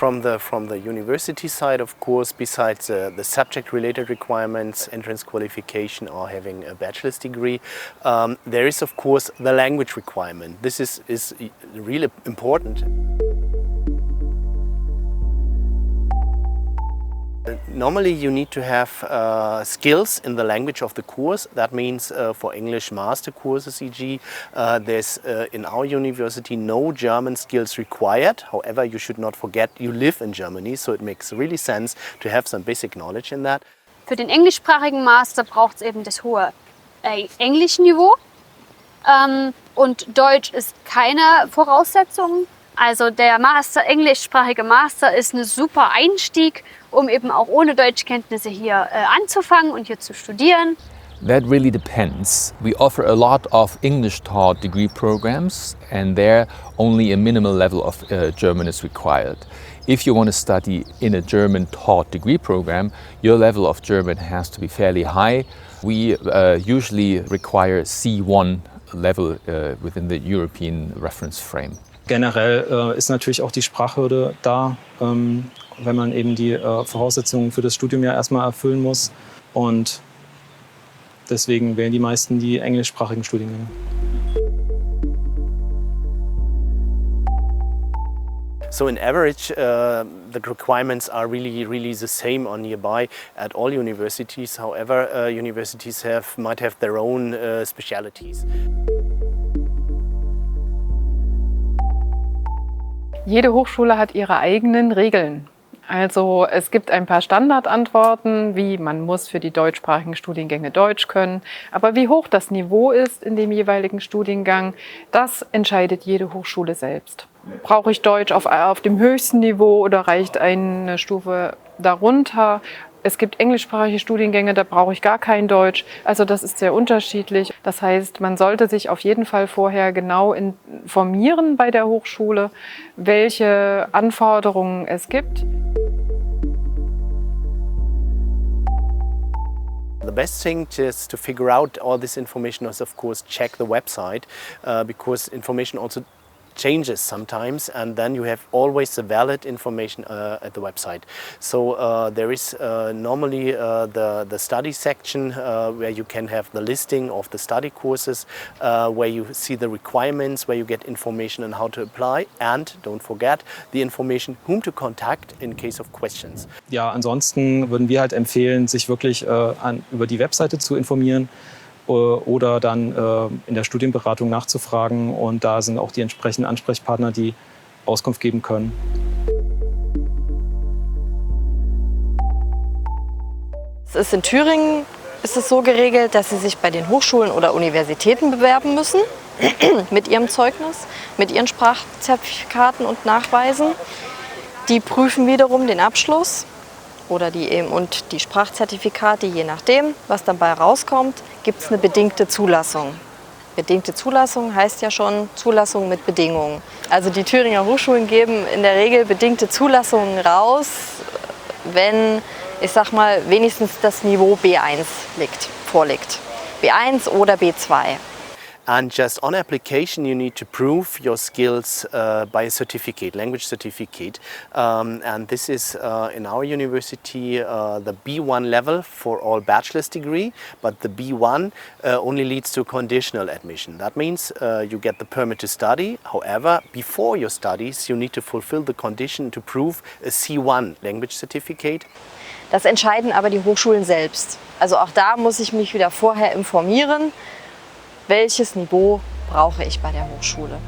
From the university side, of course, besides the subject-related requirements, entrance qualification or having a bachelor's degree, there is, of course, the language requirement. This is really important. Normally you need to have skills in the language of the course. That means for English master courses, e.g. There's in our university no German skills required. However, you should not forget you live in Germany, so it makes really sense to have some basic knowledge in that. Für den englischsprachigen Master braucht es eben das hohe Englischniveau und Deutsch ist keine Voraussetzung. Also der englischsprachige Master ist ein super Einstieg, um eben auch ohne Deutschkenntnisse hier anzufangen und hier zu studieren. That really depends. We offer a lot of English-taught degree programs, and there only a minimal level of German is required. If you want to study in a German-taught degree program, your level of German has to be fairly high. We usually require C1 level within the European reference frame. Generell ist natürlich auch die Sprachhürde da, wenn man eben die Voraussetzungen für das Studium ja erstmal erfüllen muss. Und deswegen wählen die meisten die englischsprachigen Studiengänge. So in average, the requirements are really the same or nearby at all universities. However, universities might have their own specialities. Jede Hochschule hat ihre eigenen Regeln. Also es gibt ein paar Standardantworten, wie man muss für die deutschsprachigen Studiengänge Deutsch können. Aber wie hoch das Niveau ist in dem jeweiligen Studiengang, das entscheidet jede Hochschule selbst. Brauche ich Deutsch auf dem höchsten Niveau oder reicht eine Stufe darunter? Es gibt englischsprachige Studiengänge, da brauche ich gar kein Deutsch. Also das ist sehr unterschiedlich. Das heißt, man sollte sich auf jeden Fall vorher genau informieren bei der Hochschule, welche Anforderungen es gibt. The best thing just to figure out all this information is, of course, check the website because information also changes sometimes, and then you have always the valid information at the website. So there is normally the study section where you can have the listing of the study courses, where you see the requirements, where you get information on how to apply, and don't forget the information whom to contact in case of questions. Ja, ansonsten würden wir halt empfehlen, sich wirklich über die Webseite zu informieren oder dann in der Studienberatung nachzufragen. Und da sind auch die entsprechenden Ansprechpartner, die Auskunft geben können. In Thüringen ist es so geregelt, dass Sie sich bei den Hochschulen oder Universitäten bewerben müssen mit Ihrem Zeugnis, mit Ihren Sprachzertifikaten und Nachweisen. Die prüfen wiederum den Abschluss oder die Sprachzertifikate, je nachdem, was dabei rauskommt, gibt es eine bedingte Zulassung. Bedingte Zulassung heißt ja schon Zulassung mit Bedingungen. Also die Thüringer Hochschulen geben in der Regel bedingte Zulassungen raus, wenn, ich sag mal, wenigstens das Niveau B1 vorliegt. B1 oder B2. And just on application, you need to prove your skills by a certificate, language certificate. And this is in our university the B1 level for all bachelor's degree, but the B1 only leads to conditional admission. That means you get the permit to study. However, before your studies, you need to fulfill the condition to prove a C1 language certificate. Das entscheiden aber die Hochschulen selbst. Also auch da muss ich mich wieder vorher informieren, welches Niveau brauche ich bei der Hochschule.